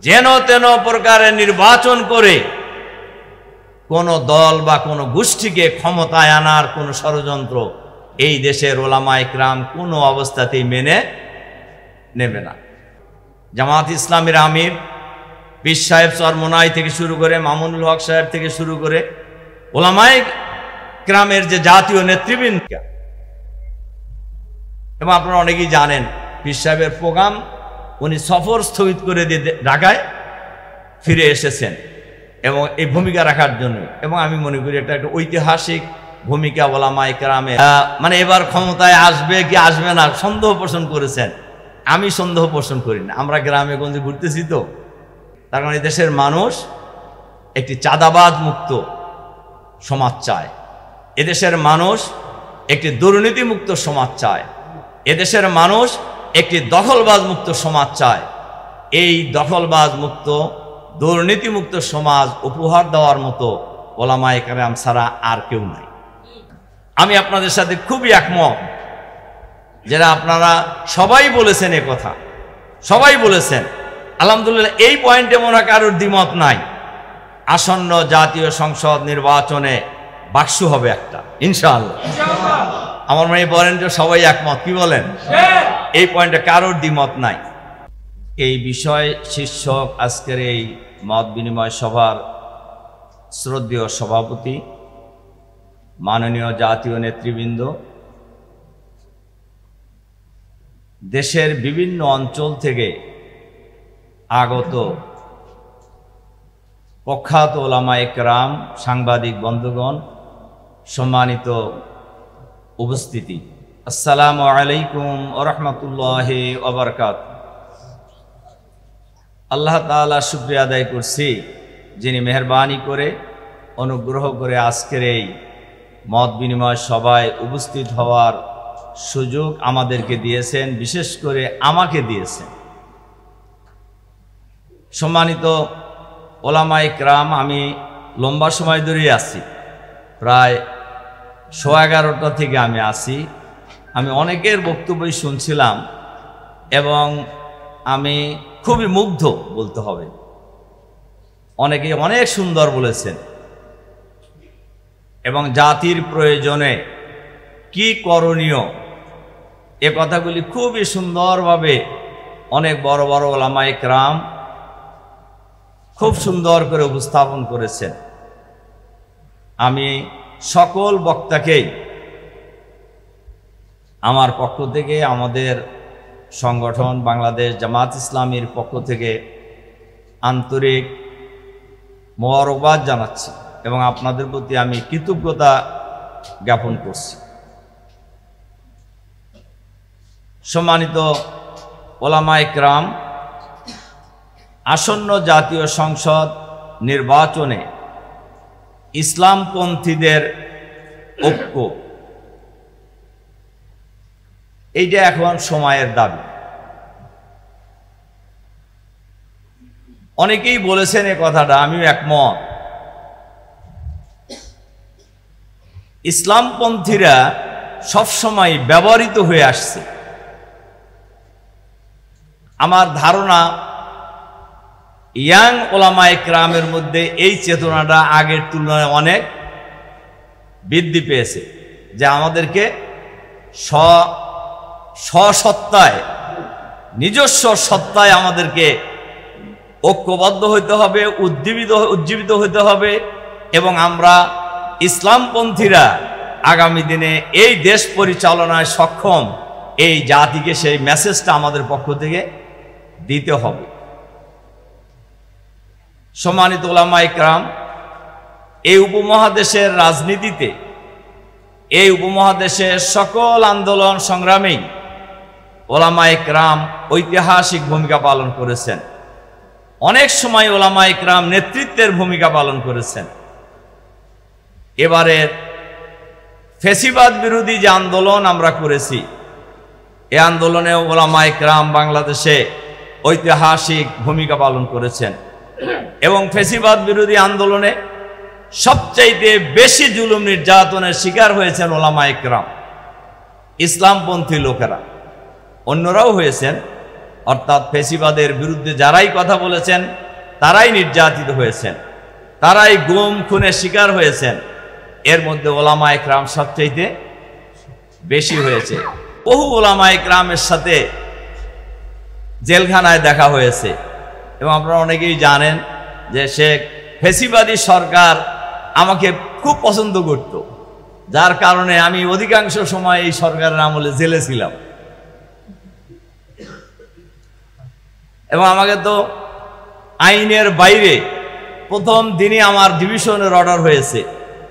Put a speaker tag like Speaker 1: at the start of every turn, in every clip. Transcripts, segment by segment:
Speaker 1: যেন তেন প্রকারে নির্বাচন করে কোন দল বা কোন গোষ্ঠীকে ক্ষমতায় আনার কোন ষড়যন্ত্র এই দেশের ওলামায়ে কেরাম কোনো অবস্থাতেই মেনে নেবে না। জামাত ইসলামের আমির পীর সাহেব চরমোনাই থেকে শুরু করে মামুনুল হক সাহেব থেকে শুরু করে ওলামায়ে কেরামের যে জাতীয় নেতৃবৃন্দ, এবং আপনারা অনেকেই জানেন পীর সাহেবের প্রোগ্রাম উনি সফর স্থগিত করে দিয়ে ঢাকায় ফিরে এসেছেন এবং এই ভূমিকা রাখার জন্য। এবং আমি মনে করি একটা ঐতিহাসিক ভূমিকা ওলামায়ে কেরামে, মানে এবার ক্ষমতায় আসবে কি আসবে না সন্দেহ পোষণ করেছেন। আমি সন্দেহ পোষণ করি না। আমরা গ্রামে গঞ্জে ঘুরতেছি তো, তার কারণে দেশের মানুষ একটি চাঁদাবাজ মুক্ত সমাজ চায়, এদেশের মানুষ একটি দুর্নীতি মুক্ত সমাজ চায়, এদেশের মানুষ একটি দখলবাজ মুক্ত সমাজ চায়। এই দখলবাজ মুক্ত দুর্নীতি মুক্ত সমাজ উপহার দেওয়ার মতো ওলামায়ে কেরাম ছাড়া আর কেউ নাই। আমি আপনাদের সাথে খুবই একমত, যারা আপনারা সবাই বলেছেন এ কথা, সবাই বলেছেন। আলহামদুলিল্লাহ, এই পয়েন্টে মনে হয় কারোর দ্বিমত নাই। আসন্ন জাতীয় সংসদ নির্বাচনে বাক্স হবে একটা, ইনশাআল্লাহ। আমার মনে বলেন যে সবাই একমত, কি বলেন? এই পয়েন্টে কারোর দ্বিমত নাই। এই বিষয় শীর্ষক আজকের এই মত বিনিময় সভার শ্রদ্ধেয় সভাপতি, মাননীয় জাতীয় নেতৃবৃন্দ, দেশের বিভিন্ন অঞ্চল থেকে আগত প্রখ্যাত ওলামায়ে কেরাম, সাংবাদিক বন্ধুগণ, সম্মানিত উপস্থিতি, আসসালামু আলাইকুম ওয়া রাহমাতুল্লাহি ওয়া বারাকাতুহু। আল্লাহ তাআলা শুকরিয়া আদায় করছি, যিনি মেহেরবানি করে অনুগ্রহ করে আজকের এই মত বিনিময় সভায় উপস্থিত হওয়ার সুযোগ আমাদেরকে দিয়েছেন, বিশেষ করে আমাকে দিয়েছেন। সম্মানিত ওলামায়ে কেরাম, আমি লম্বা সময় ধরেই আছি, প্রায় 11:15 থেকে আমি আছি। আমি অনেকের বক্তব্যই শুনছিলাম এবং আমি খুবই মুগ্ধ বলতে হবে। অনেকে অনেক সুন্দর বলেছেন এবং জাতির প্রয়োজনে কি করণীয় এ কথাগুলি খুবই সুন্দরভাবে অনেক বড় বড় ওলামায়ে কেরাম খুব সুন্দর করে উপস্থাপন করেছেন। আমি সকল বক্তাকেই আমার পক্ষ থেকে, আমাদের সংগঠন বাংলাদেশ জামাত ইসলামীর পক্ষ থেকে আন্তরিক মোবারকবাদ জানাচ্ছি এবং আপনাদের প্রতি আমি কৃতজ্ঞতা জ্ঞাপন করছি। সম্মানিত ওলামায়ে কেরাম, আসন্ন জাতীয় সংসদ নির্বাচনে ইসলামপন্থীদের ঐক্য, এইটা এখন সময়ের দাবি। অনেকেই বলেছেন এই কথাটা, আমিও একমত। ইসলামপন্থীরা সবসময় ব্যবহৃত হয়ে আসছে। আমার ধারণা ইয়াং ওলামায়ে কেরামের মধ্যে এই চেতনাটা আগের তুলনায় অনেক বৃদ্ধি পেয়েছে, যে আমাদেরকে স্বসত্তায়, নিজস্ব সত্তায় আমাদেরকে ঐক্যবদ্ধ হইতে হবে, উজ্জীবিত হইতে হবে এবং আমরা ইসলামপন্থীরা আগামী দিনে এই দেশ পরিচালনায় সক্ষম, এই জাতিকে সেই মেসেজটা আমাদের পক্ষ থেকে দিতে হবে। সম্মানিত ওলামায়ে কেরাম, এই উপমহাদেশের রাজনীতিতে, এই উপমহাদেশের সকল আন্দোলন সংগ্রামে ওলামায়ে কেরাম ঐতিহাসিক ভূমিকা পালন করেছেন। অনেক সময় ওলামায়ে কেরাম নেতৃত্বের ভূমিকা পালন করেছেন। এবারে ফ্যাসিবাদ বিরোধী যে আন্দোলন আমরা করেছি, এই আন্দোলনে ওলামায়ে কেরাম বাংলাদেশে ঐতিহাসিক ভূমিকা পালন করেছেন এবং ফ্যাসিবাদ বিরোধী আন্দোলনে সবচাইতে বেশি জুলুম নির্যাতনের শিকার হয়েছেন ওলামায়ে কেরাম, ইসলামপন্থী লোকেরা। অন্যরাও হয়েছেন, অর্থাৎ ফেসিবাদের বিরুদ্ধে যারাই কথা বলেছেন তারাই নির্যাতিত হয়েছেন, তারাই গুম খুনের শিকার হয়েছেন। এর মধ্যে ওলামা ইকরাম সবচেয়ে বেশি হয়েছে। বহু ওলামা ইকরামের সাথে জেলখানায় দেখা হয়েছে এবং আপনারা অনেকেই জানেন যে ফেসিবাদী সরকার আমাকে খুব পছন্দ করত, যার কারণে আমি অধিকাংশ সময় এই সরকারের আমলে জেলে ছিলাম। এবং আমাকে তো আইনের বাইরে প্রথম দিনই আমার ডিভিশনের অর্ডার হয়েছে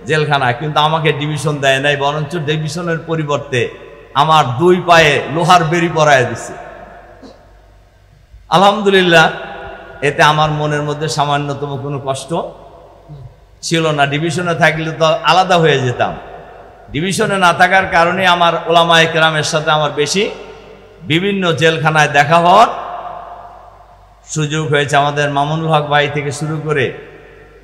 Speaker 1: জেলখানায়, কিন্তু আমাকে ডিভিশন দেয় নাই, বরঞ্চ ডিভিশনের পরিবর্তে আমার 2 পায়ে লোহার বেড়ি পরায় দিছে। আলহামদুলিল্লাহ, এতে আমার মনের মধ্যে সামান্যতম কোনো কষ্ট ছিল না। ডিভিশনে থাকলে তো আলাদা হয়ে যেতাম। ডিভিশনে না থাকার কারণে আমার ওলামা ইকরামের সাথে আমার বেশি বিভিন্ন জেলখানায় দেখা হওয়ার সুযোগ হয়েছে। আমাদের মামুনুল হক ভাই থেকে শুরু করে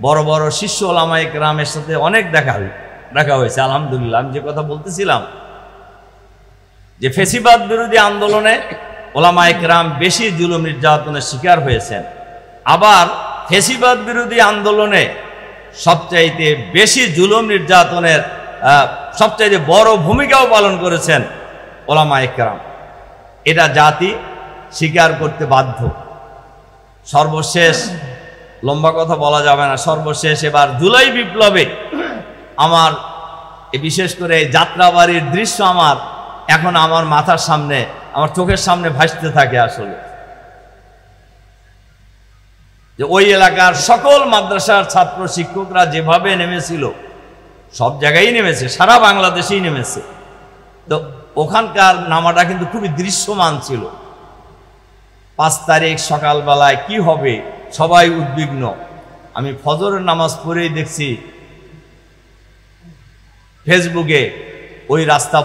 Speaker 1: বড় বড় শিষ্য ওলামা ইকরামের সাথে অনেক দেখা হয়েছে। আলহামদুলিল্লাহ, আমি যে কথা বলতেছিলাম যে ফেসিবাদ বিরোধী আন্দোলনে ওলামা ইকরাম বেশি জুলুম নির্যাতনের শিকার হয়েছেন, আবার ফেসিবাদ বিরোধী আন্দোলনে সবচাইতে বেশি জুলুম নির্যাতনের সবচাইতে বড় ভূমিকাও পালন করেছেন ওলামা ইকরাম। এটা জাতি স্বীকার করতে বাধ্য। সর্বশেষ, লম্বা কথা বলা যাবে না, সর্বশেষ এবার জুলাই বিপ্লবে আমার বিশেষ করে এই যাত্রাবাড়ির দৃশ্য এখন আমার মাথার সামনে, আমার চোখের সামনে ভাসতে থাকে। আসলে যে ওই এলাকার সকল মাদ্রাসার ছাত্র শিক্ষকরা যেভাবে নেমেছিল, সব জায়গায় নেমেছে, সারা বাংলাদেশেই নেমেছে, তো ওখানকার নামাটা কিন্তু খুবই দৃশ্যমান ছিল। 5 তারিখ সকালবেলায় কি হবে সবাই উদ্বিগ্ন। আমি ফজরের নামাজ পড়েই দেখছি ফেসবুকে ওই রাস্তা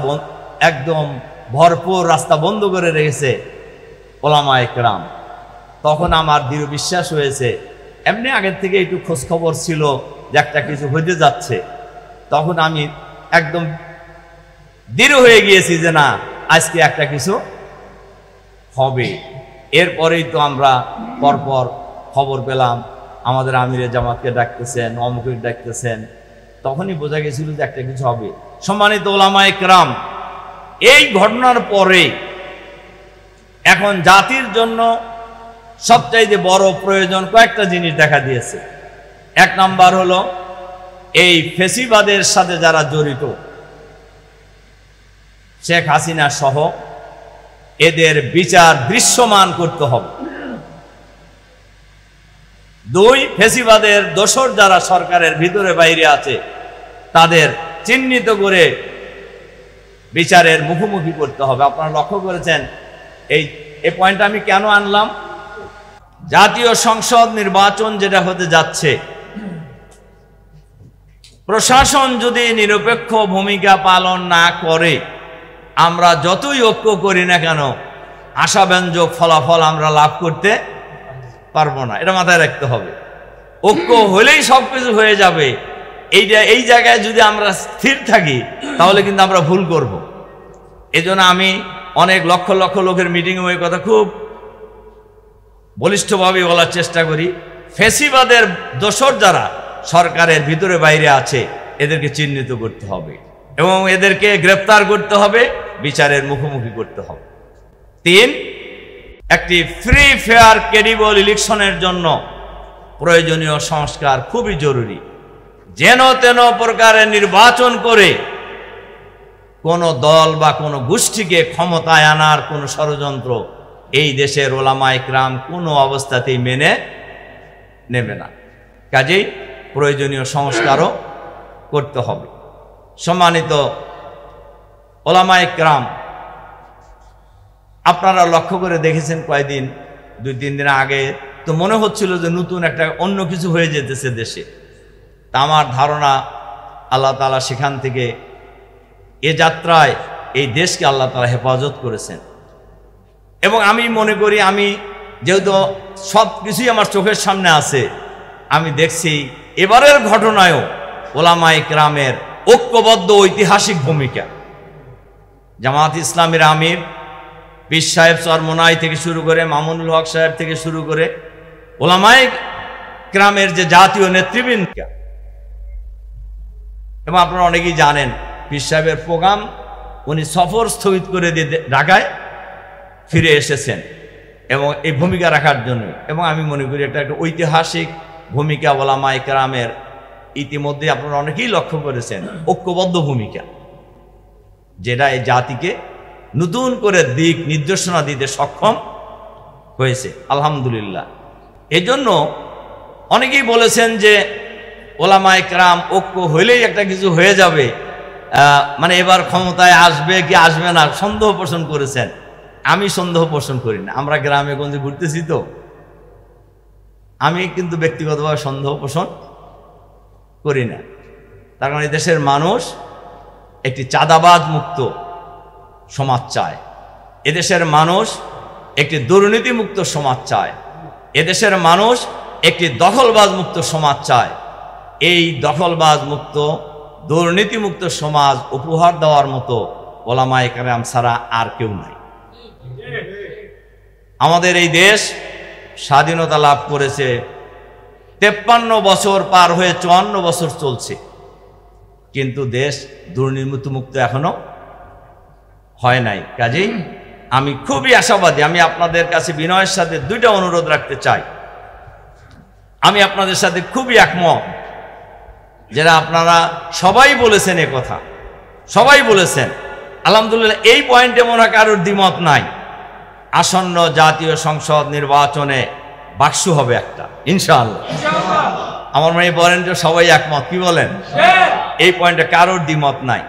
Speaker 1: একদম ভরপুর রাস্তা বন্ধ করে রেখেছে ওলামা ইকরাম। তখন আমার দৃঢ় বিশ্বাস হয়েছে, এমনি আগের থেকে একটু খোঁজখবর ছিল যে একটা কিছু হতে যাচ্ছে, তখন আমি একদম দৃঢ় হয়ে গিয়েছি যে না, আজকে একটা কিছু হবে। এরপরেই তো আমরা পরপর খবর পেলাম আমাদের আমিরে জামাতকে ডাকতেছেন, অমুকে ডাকতেছেন, তখনই বোঝা গেছিল যে একটা কিছু হবে। সম্মানিত ওলামা ইকরাম, এই ঘটনার পরে এখন জাতির জন্য সবচাইতে বড় প্রয়োজন কয়েকটা জিনিস দেখা দিয়েছে। 1 নাম্বার হলো এই ফেসিবাদের সাথে যারা জড়িত, শেখ হাসিনা সহ, এদের বিচার দৃশ্যমান করতে হবে। 2, ফেসিবাদের দোসর যারা সরকারের ভিতরে বাইরে আছে তাদের চিহ্নিত করে বিচারের মুখোমুখি করতে হবে। আপনারা লক্ষ্য করেছেন এই পয়েন্টটা আমি কেন আনলাম? জাতীয় সংসদ নির্বাচন যেটা হতে যাচ্ছে, প্রশাসন যদি নিরপেক্ষ ভূমিকা পালন না করে, আমরা যতই ঐক্য করি না কেন আশাব্যঞ্জক ফলাফল আমরা লাভ করতে পারবো না। এটা মাথায় রাখতে হবে। ঐক্য হলেই সবকিছু হয়ে যাবে, এই জায়গায় যদি আমরা স্থির থাকি তাহলে কিন্তু আমরা ভুল করব। এজন্য আমি অনেক লক্ষ লক্ষ লোকের মিটিংয়ে ওই কথা খুব বলিষ্ঠভাবে বলার চেষ্টা করি। ফেসিবাদের দোসর যারা সরকারের ভিতরে বাইরে আছে এদেরকে চিহ্নিত করতে হবে এবং এদেরকে গ্রেফতার করতে হবে, বিচারের মুখোমুখি করতে হবে। 3, একটি ফ্রি ফেয়ার ক্রেডিবল ইলেকশনের জন্য প্রয়োজনীয় সংস্কার খুবই জরুরি। যেন তেন প্রকারের নির্বাচন করে কোনো দল বা কোনো গোষ্ঠীকে ক্ষমতায় আনার কোনো ষড়যন্ত্র এই দেশের ওলামা ইকরাম কোনো অবস্থাতেই মেনে নেবে না। কাজেই প্রয়োজনীয় সংস্কারও করতে হবে। সম্মানিত ওলামা ইকরাম, আপনারা লক্ষ্য করে দেখেছেন কয়েকদিন, 2-3 দিন আগে তো মনে হচ্ছিল যে নতুন একটা অন্য কিছু হয়ে যেতেছে দেশে। তা আমার ধারণা আল্লাহ তাআলা সেখান থেকে এ যাত্রায় এই দেশকে আল্লাহ তাআলা হেফাজত করেছেন। এবং আমি মনে করি, আমি যেহেতু সব কিছুই আমার চোখের সামনে আছে, আমি দেখছি এবারের ঘটনায়ও ওলামা ইকরামের ঐক্যবদ্ধ ঐতিহাসিক ভূমিকা। জামাত ইসলামের আমির পীর সাহেব চরমোনাই থেকে শুরু করে মামুনুল হক সাহেব থেকে শুরু করে ওলামায়ে কেরামের যে জাতীয় নেতৃবৃন্দ, এবং আপনারা অনেকেই জানেন পীর সাহেবের প্রোগ্রাম উনি সফর স্থগিত করে দিয়ে ঢাকায় ফিরে এসেছেন এবং এই ভূমিকা রাখার জন্য। এবং আমি মনে করি একটা ঐতিহাসিক ভূমিকা ওলামায়ে কেরামের, ইতিমধ্যে আপনারা অনেকেই লক্ষ্য করেছেন, ঐক্যবদ্ধ ভূমিকা, যেটা এই জাতিকে নতুন করে দিক নির্দেশনা দিতে সক্ষম হয়েছে আলহামদুলিল্লাহ। এই জন্য অনেকেই বলেছেন যে ওলামায়ে কেরাম ঐক্য হইলেই একটা কিছু হয়ে যাবে, মানে এবার ক্ষমতায় আসবে কি আসবে না সন্দেহ পোষণ করেছেন। আমি সন্দেহ পোষণ করি না, আমরা গ্রামে গঞ্জে ঘুরতেছি তো, আমি কিন্তু ব্যক্তিগতভাবে সন্দেহ পোষণ করি না। তার কারণ দেশের মানুষ একটি চাঁদাবাজ মুক্ত সমাজ চায়, এদেশের মানুষ একটি দুর্নীতি মুক্ত সমাজ চায়, এদেশের মানুষ একটি দখলবাজ মুক্ত সমাজ চায়। এই দখলবাজ মুক্ত দুর্নীতি মুক্ত সমাজ উপহার দেওয়ার মতো ওলামায়ে কেরাম ছাড়া আর কেউ নাই। আমাদের এই দেশ স্বাধীনতা লাভ করেছে 53 বছর পার হয়ে 54 বছর চলছে, কিন্তু দেশ দুর্নীতি মুক্ত এখনো হয় নাই। কাজেই আমি খুবই আশাবাদী। আমি আপনাদের কাছে বিনয়ের সাথে দুইটা অনুরোধ রাখতে চাই। আমি আপনাদের সাথে খুবই একমত, যারা আপনারা সবাই বলেছেন এ কথা, সবাই বলেছেন আলহামদুলিল্লাহ। এই পয়েন্টে মনে হয় কারোর দ্বিমত নাই। আসন্ন জাতীয় সংসদ নির্বাচনে বাক্সু হবে একটা, ইনশাআল্লাহ। আমার মনে এই পয়েন্টে সবাই একমত, কি বলেন? এই পয়েন্টে কারোর দ্বিমত নাই।